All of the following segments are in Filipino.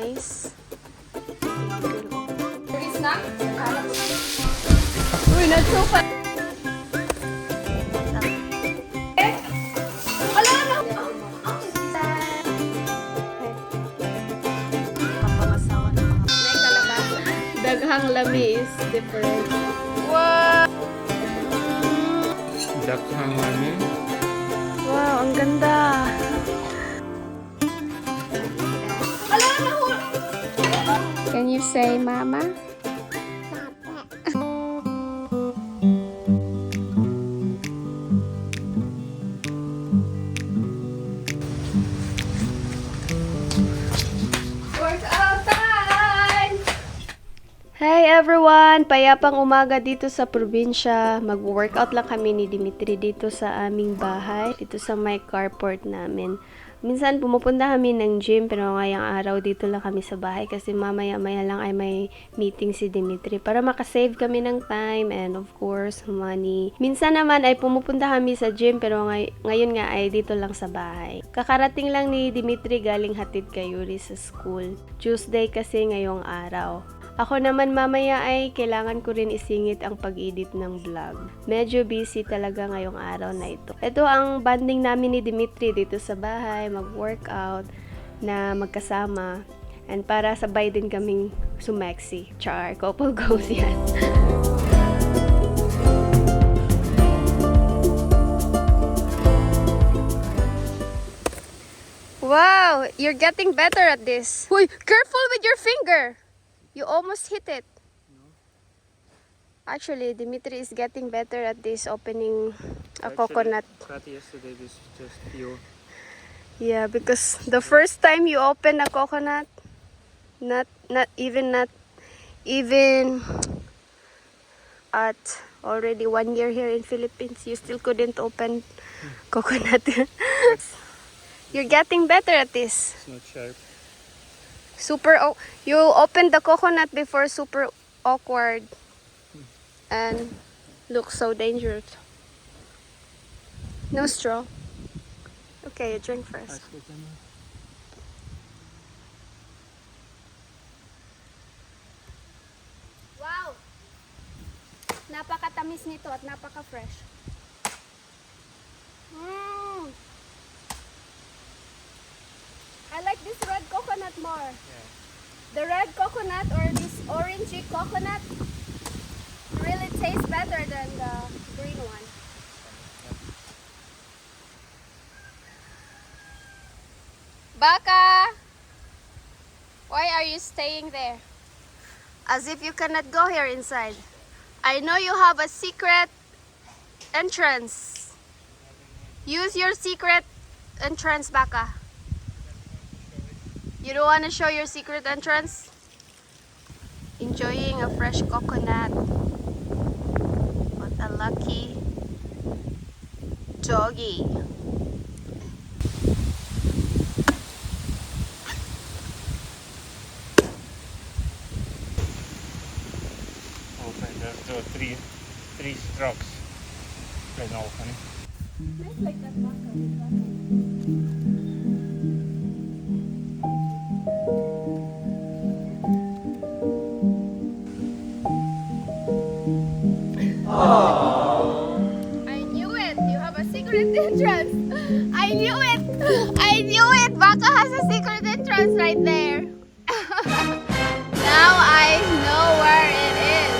Nice. Uy, not so fun. Papamasawan ng mga... May kalabasa. Daghang lami is different. Wow! Daghang lami. Wow, ang ganda. Can you say mama? Workout time! Hi everyone! Payapang umaga dito sa probinsya. Mag-workout lang kami ni Dimitri dito sa aming bahay. Dito sa may carport namin. Minsan pumupunta kami ng gym pero ngayong araw dito lang kami sa bahay kasi mamaya-maya lang ay may meeting si Dimitri para makasave kami ng time and of course money. Minsan naman ay pumupunta kami sa gym pero ngayon nga ay dito lang sa bahay. Kakarating lang ni Dimitri galing hatid kay Yuri sa school. Tuesday kasi ngayong araw. Ako naman mamaya ay kailangan ko rin isingit ang pag-edit ng vlog. Medyo busy talaga ngayong araw na ito. Ito ang bonding namin ni Dimitri dito sa bahay, mag-workout na magkasama. And para sabay din kaming sumaxi. Char, couple goals yan. Wow, you're getting better at this. Uy, careful with your finger. You almost hit it. Actually, Dimitri is getting better at this opening a coconut. Cut yesterday, this is just pure. Yeah, because the first time you open a coconut, not even at already 1 year here in Philippines, you still couldn't open coconut. You're getting better at this. It's not sharp. You opened the coconut before, super awkward and looks so dangerous. No straw. Okay, you drink first. Wow! Napakatamis nito at napaka-fresh. I like this red coconut more. Yeah. The red coconut or this orangey coconut really tastes better than the green one. Baka! Why are you staying there? As if you cannot go here inside. I know you have a secret entrance. Use your secret entrance, Baka. You don't want to show your secret entrance? Enjoying a fresh coconut. What a lucky doggy. Open just do three strokes. Then open it. Nice like that, Baka. I knew it! You have a secret entrance! I knew it! I knew it! Baka has a secret entrance right there! Now I know where it is!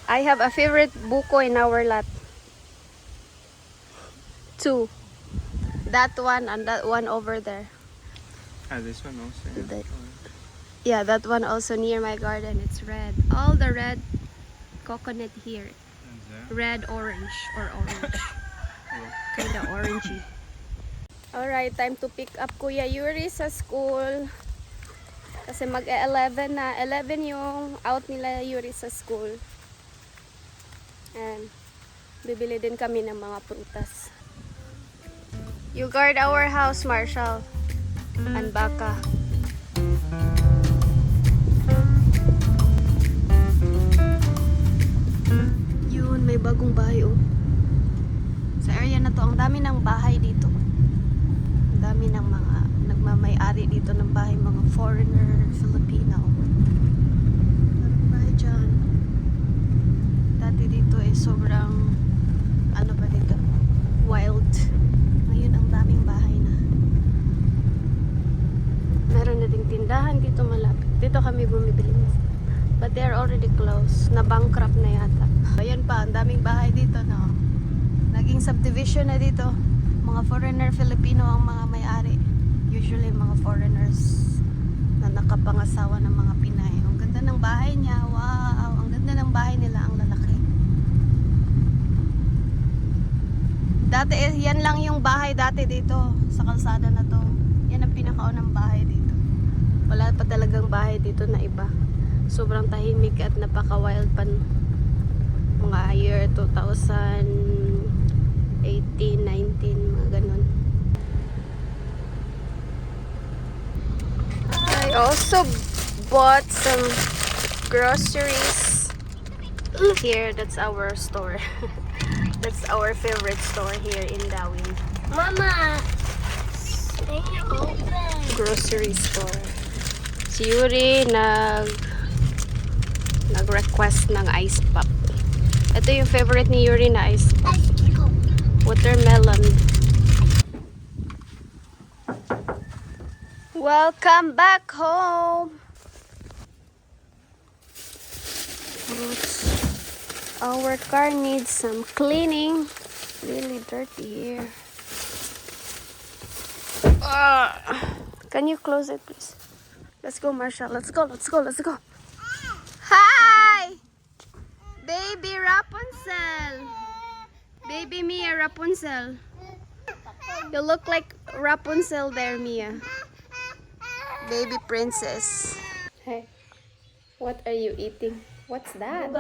I have a favorite buko in our lot. 2. That one and that one over there. Ah, this one also. Yeah, that one also near my garden. It's red. All the red coconut here. And there. Red, orange, or orange. Kinda orangey. Alright, time to pick up Kuya Yuri sa school. Kasi mag-11 na. 11 yung out nila Yuri sa school. And bibili din kami ng mga prutas. You guard our house, Marshall. And Baka. Yun, may bagong bahay oh. Sa area na to, ang dami ng bahay dito. Ang dami ng mga nagmamay foreigner Filipino. Maraming bahay dyan. Dati dito sobrang ano ba dito? Wild. Ngayon ang daming bahay na. Meron na ding tindahan dito malapit. Dito kami bumibili. But they're already closed. Na-bankrupt na yata. Ayan pa, ang daming bahay dito, no? Naging subdivision na dito. Mga foreigner Filipino ang mga may-ari. Usually mga foreigners na nakapangasawa ng mga Pinay. Ang ganda ng bahay niya. Wow! Ang ganda ng bahay nila. Ang lalaki. Dati, yan lang yung bahay dati dito. Sa kalsada na to. Yan ang pinakaunang bahay dito. Wala pa talagang bahay dito na iba. Sobrang tahimik at napaka-wild pa. Mga year 2018, 19, mga ganun. I also bought some groceries here. That's our store. That's our favorite store here in Dawin. Mama! Stay open! Grocery store. Si Yuri nag-request ng ice pop. Ito yung favorite ni Yuri na ice pop. Watermelon. Welcome back home. Oops. Our car needs some cleaning. Really dirty here. Can you close it, please? Let's go, Marshall. Let's go, let's go, let's go. Hi! Baby Rapunzel. Baby Mia Rapunzel. You look like Rapunzel there, Mia. Baby princess. Hey, what are you eating? What's that?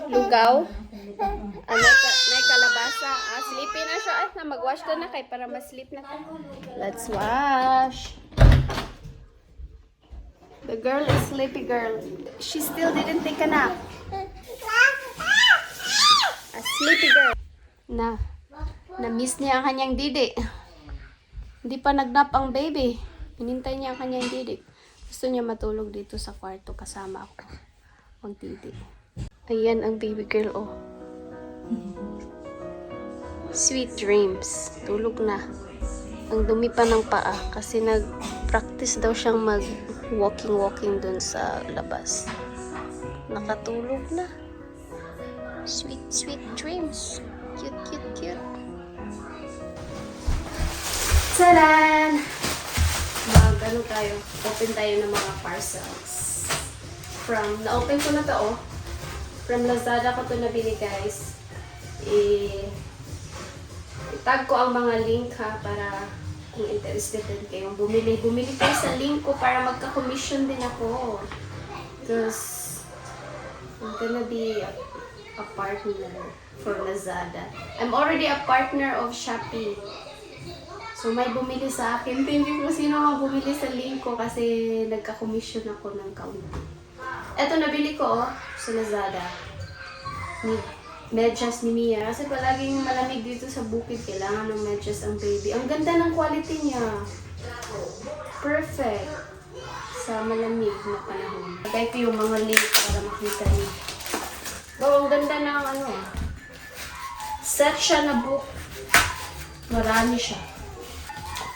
Lugaw? May kalabasa. Sleepy na siya. Ay, na mag-wash na kay para ma-sleep na ka. Let's wash. The girl is sleepy girl. She still didn't take a nap. A sleepy girl. Na-miss niya ang kanyang didi. Hindi pa nag-nap ang baby. Hinintay niya ang kanyang didi. Gusto niya matulog dito sa kwarto kasama ako. Magdidi. Ayan ang baby girl, oh. Sweet dreams. Tulog na. Ang dumi pa ng paa kasi nag-practice daw siyang mag-walking dun sa labas. Nakatulog na. Sweet, sweet dreams. Cute, cute, cute. Tadan! Ano tayo? Open tayo ng mga parcels. Na-open ko na to, oh. From Lazada ko to nabili, guys. Itag ko ang mga link, ha, para kung interested din kayong bumili. Bumili kayo sa link ko para magka-commission din ako. Because I'm gonna be a partner for Lazada. I'm already a partner of Shopee. So, may bumili sa akin. Thank you kung sino ang bumili sa link ko kasi nagka-commission ako ng kaunti. Eto, nabili ko, sa Lazada. Medyas ni Mia. Kasi palaging malamig dito sa bukid. Kailangan ng medyas ang baby. Ang ganda ng quality niya. Perfect. Sa malamig na panahon. Lagay ko yung mga link para makita niyo. Wow, ang ganda ng set siya na book. Marami siya.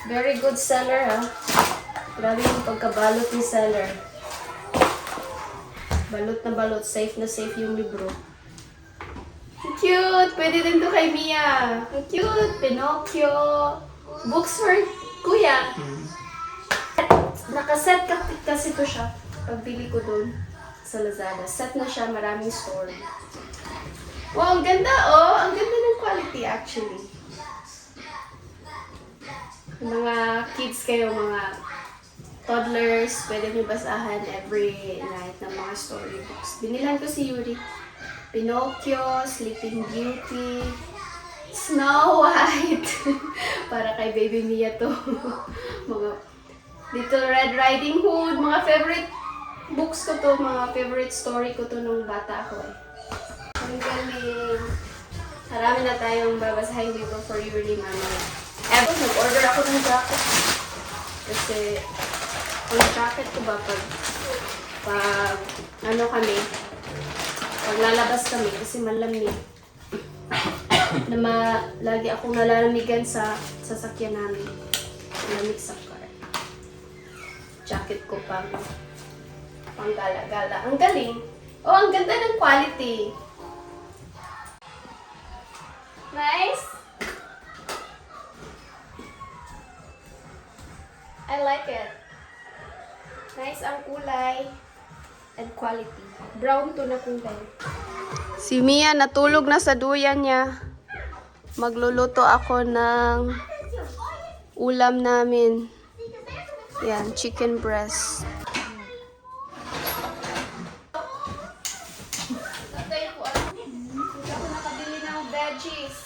Very good seller, ha? Grabe yung pagkabalot ni seller. Balot na balot. Safe na safe yung libro. Cute! Pwede din to kay Mia. Cute! Pinocchio. Books for kuya. Nakaset kasi to siya. Pagbili ko dun sa Lazada. Set na siya. Maraming story. Wow! Ang ganda, oh! Ang ganda ng quality, actually. Mga kids kayo, mga toddlers, pwede nyo basahan every night ng mga storybooks. Binilan ko si Yuri. Pinocchio, Sleeping Beauty, Snow White. Para kay Baby Mia to. Mga Little Red Riding Hood. Mga favorite books ko to. Mga favorite story ko to nung bata ako, eh. Ang galing. Marami na tayong babasahin dito for Yuri mamaya. Nag-order ako ng jacket. Kasi Ang jacket ko ba pag ano kami, pag lalabas kami kasi malamig. Lagi akong nalalamigan sa sasakyan namin. Malamig sa car. Jacket ko pang gala-gala. Ang galing. Oh, ang ganda ng quality. Nice. I like it. Nice ang kulay and quality. Brown to na kulay. Si Mia natulog na sa duyan niya. Magluluto ako ng ulam namin. Yan, chicken breast. Hindi ako nakabili ng veggies.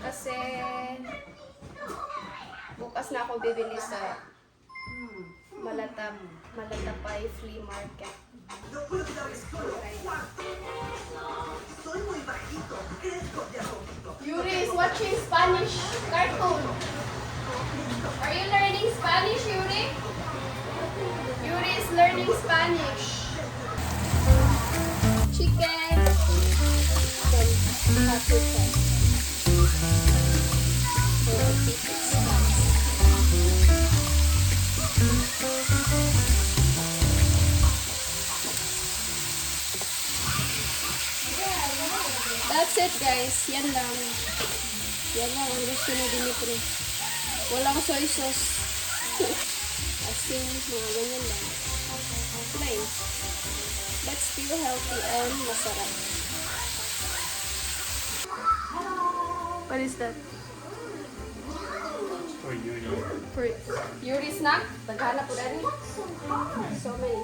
Kasi bukas na ako bibili sa Malatapay Flea Market. Yuri is watching Spanish cartoon. Are you learning Spanish, Yuri? Yuri is learning Spanish. Chicken. Then paprika. So, keep it spicy. That's it, guys. Yan lang. Yan lang ang gusto ni Dimitri. Walang soy sauce. Asin, mga ganyan lang. Plain. But still healthy and masarap. What is that? For you. For Yuri snack? Naghanap po dali. So many.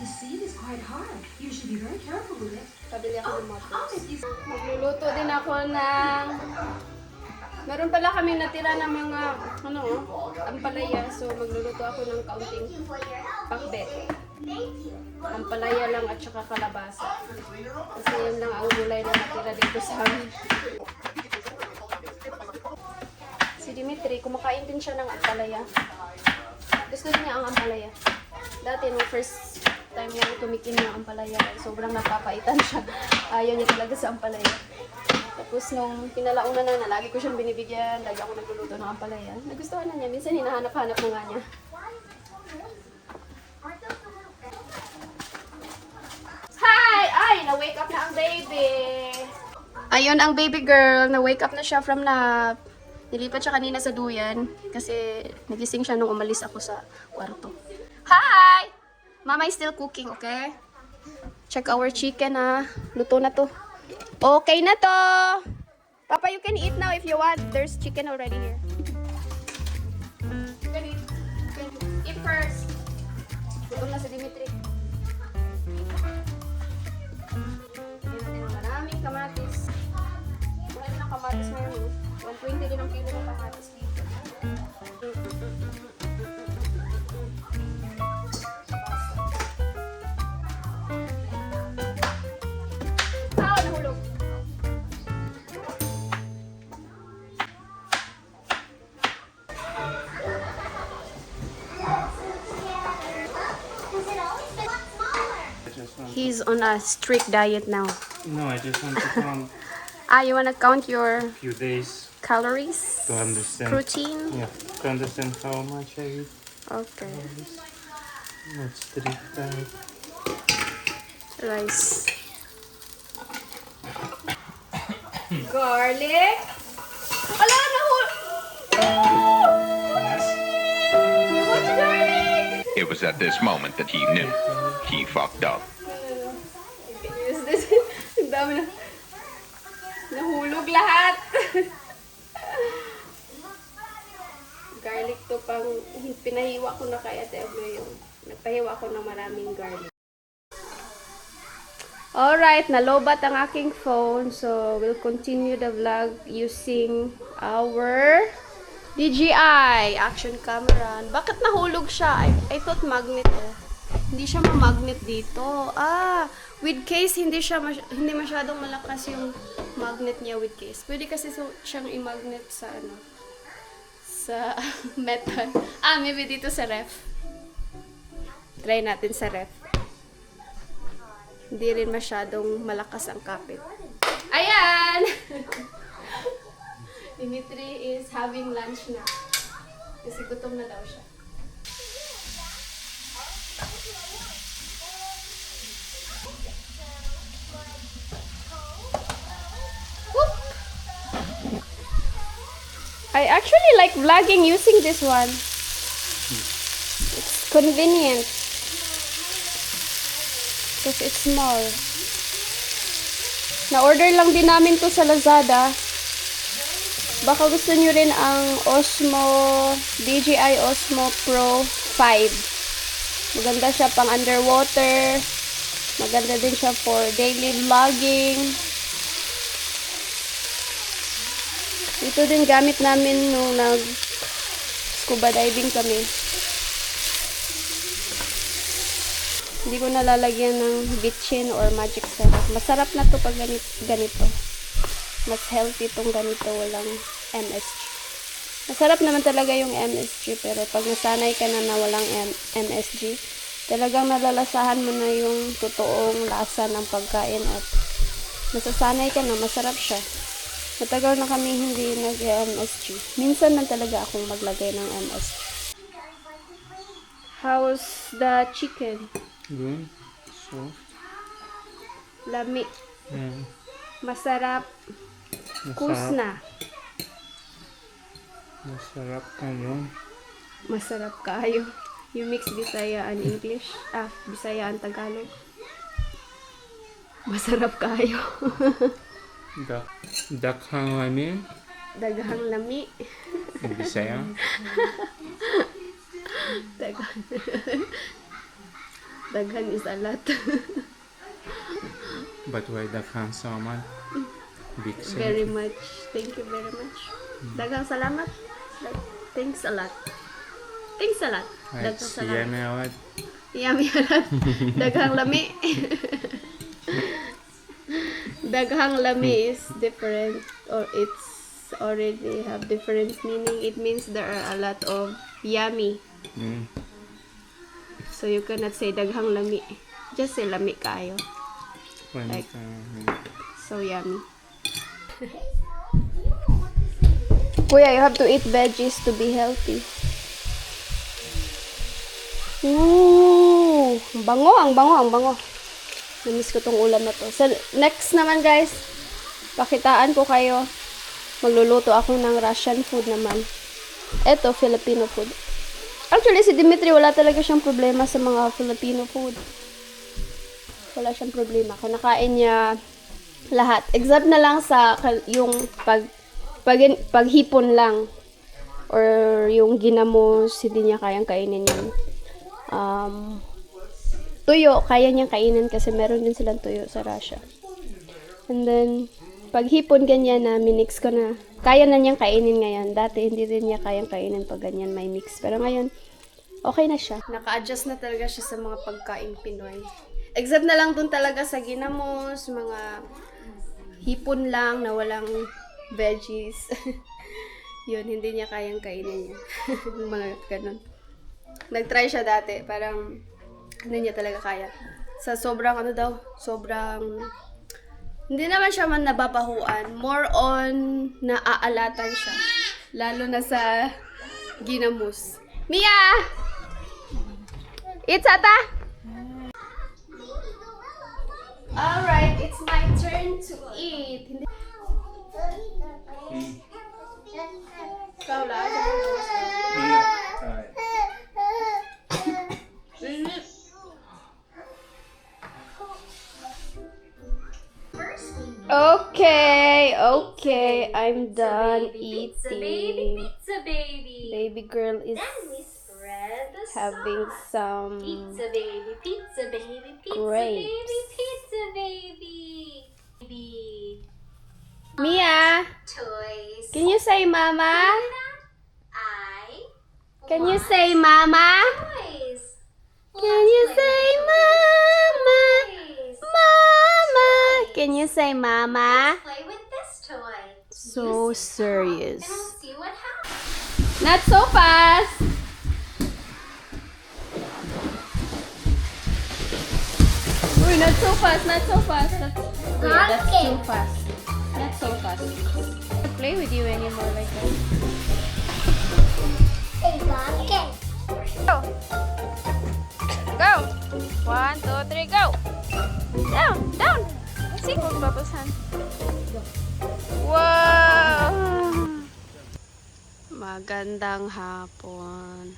The seed is quite hard. You should be very careful with it. Pabili ako ng motos. Magluluto din ako ng... Meron pala kami natira ng mga, ampalaya. So, magluluto ako ng kaunting pakbet. Ampalaya lang at saka kalabasa. Kasi yun lang ang gulay na natira dito sa amin. Si Dimitri, kumakain din siya ng ampalaya. Gusto niya ang ampalaya. Dati, nung first time niya tumikim ng ampalaya, sobrang napapaitan siya. Ayaw niya talaga sa ampalaya. Tapos nung pinalaunan na lagi ko siyang binibigyan, lagi ako nagluluto ng ampalaya. Nagustuhan na niya. Minsan hinahanap-hanap na nga niya. Hi! Ay! Na-wake up na ang baby! Ayun ang baby girl. Na-wake up na siya from nap. Nilipat siya kanina sa duyan kasi nagising siya nung umalis ako sa kwarto. Hi! Mama is still cooking, okay? Check our chicken, ha. Luto na to. Okay na to! Papa, you can eat now if you want. There's chicken already here. You can eat. You can eat first. Gutom na si Dimitri. Lagyan natin ng maraming kamatis. Mahal din ang kamatis ngayon. 120 din ang kilo ng kamatis dito. Nahulog. He's on a strict diet now. No, I just want to count You wanna count your few days calories? to understand. Protein? Yeah, to understand how much I eat. Okay. What's strict diet? Rice. Garlic. Ala, What's garlic? It was at this moment that he knew he fucked up. Use this. Ang dami na. Nahulog lahat. Garlic to pang pinahiwa ko na kay Ate Ebro yung nagpahiwa ko ng maraming garlic. Alright, nalobat ang aking phone. So, we'll continue the vlog using our DJI action camera. Bakit nahulog siya? I thought magnet eh. Hindi siya ma-magnet dito. With case, hindi masyadong malakas yung magnet niya with case. Pwede kasi siyang i-magnet sa sa method. Maybe dito sa ref. Try natin sa ref. Hindi rin masyadong malakas ang kapit. Ayan! Dimitri is having lunch na. Kasi gutom na daw siya. Whoop! I actually like vlogging using this one. It's convenient. Because it's small. Na-order lang din namin to sa Lazada. Baka gusto nyo rin ang DJI Osmo Pro 5. Maganda siya pang underwater. Maganda din siya for daily vlogging. Ito din gamit namin nung nag-scuba diving kami. Hindi ko nalalagyan ng bitchin or magic syrup. Masarap na to pag ganito. Mas healthy tong ganito, walang MSG. Masarap naman talaga yung MSG, pero pag nasanay ka na walang MSG, talagang nalalasahan mo na yung totoong lasa ng pagkain at masasanay ka na, masarap siya. Matagal na kami hindi nag-MSG. Minsan lang talaga akong maglagay ng MSG. How's the chicken? Good. Soft. Lami. Mm. Masarap. Kusna. Masarap kayo. Masarap kayo. You mix Bisaya and English. Bisaya and Tagalog. Masarap kayo. Dakhang lamin. Daghang lami. Bisaya. Daghan is a lot. But why dakhang saman? Big Very much. Thank you very much. Daghang salamat. Thanks a lot. Thanks a lot. Daghang salamat. Yummy awad. Yummy a lot. Daghang lami. Daghang lami is different, or it's already have different meaning. It means there are a lot of yummy. Mm. So you cannot say daghang lami. Just say lami kayo. Like, So yummy. Kuya, you have to eat veggies to be healthy. Ooh, ang bango. Namiss ko tong ulam na to. So, next naman guys, pakitaan ko kayo. Magluluto ako ng Russian food naman. Eto, Filipino food. Actually, si Dimitri, wala talaga siyang problema sa mga Filipino food. Wala siyang problema. Kinakain niya lahat. Except na lang sa yung paghipon lang. Or yung ginamos, hindi niya kayang kainin yun. Tuyo, kaya niyang kainin kasi meron din silang tuyo sa Russia. And then, paghipon ganyan na minix ko na. Kaya na niyang kainin ngayon. Dati hindi rin niya kayang kainin pag ganyan may mix. Pero ngayon, okay na siya. Naka-adjust na talaga siya sa mga pagkain Pinoy. Except na lang dun talaga sa ginamos, mga hipon lang na walang veggies. Yun, hindi niya kayang kainin yun. Mga ganun. Nag-try siya dati, parang hindi niya talaga kaya. Sa sobrang hindi naman siya man nababahuan. More on naaalatan siya. Lalo na sa ginamos. Mia! It's ata? Alright, it's my turn to eat. Ikaw lang. Okay, I'm done eating. Pizza baby. Baby girl is Then we spread the having sauce. some Pizza baby, pizza baby, pizza grapes. baby, pizza baby. Baby. Mia, Toys. can you say mama? I Can you want say mama? toys. Can you say mama? Toys. Mama. Can you say mama? Play with this toy. So serious. And we'll see what happens. Not so fast! Uy, not so fast, not so fast. That's too fast. Not so fast. I don't play with you anymore like that. Go! Go! 1, 2, 3, go! Down! Down! See? Huwag babasan. Wow! Magandang hapon.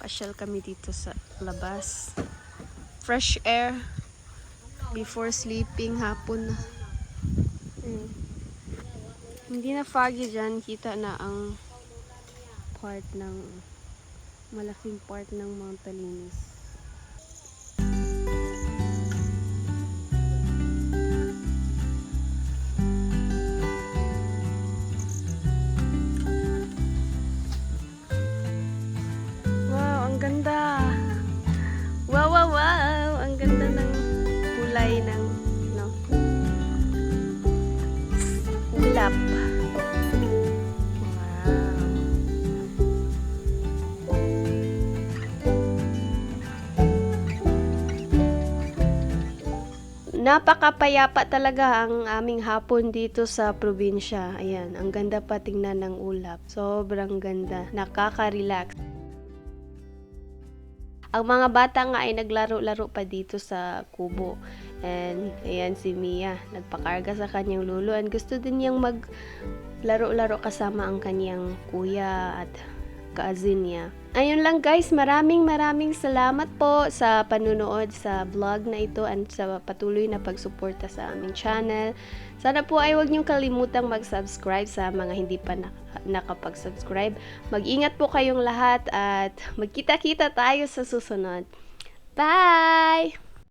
Pasyal kami dito sa labas. Fresh air before sleeping, hapon na. Hindi na foggy dyan. Kita na ang part ng malaking part ng Mount Talinis. Wow, ang ganda. Wow, wow, wow. Ang ganda ng kulay ng ulap. Wow. Napakapayapa talaga ang aming hapon dito sa probinsya. Ayan, ang ganda pa tingnan ng ulap. Sobrang ganda. Nakaka-relax. Ang mga bata nga ay naglaro-laro pa dito sa kubo. And ayan si Mia, nagpakarga sa kanyang lolo. And gusto din niyang maglaro-laro kasama ang kanyang kuya at cousin niya. Ayun lang guys, maraming salamat po sa panunood sa vlog na ito and sa patuloy na pagsuporta sa aming channel. Sana po ay huwag niyong kalimutang mag-subscribe sa mga hindi pa nakapag-subscribe. Mag-ingat po kayong lahat at magkita-kita tayo sa susunod. Bye!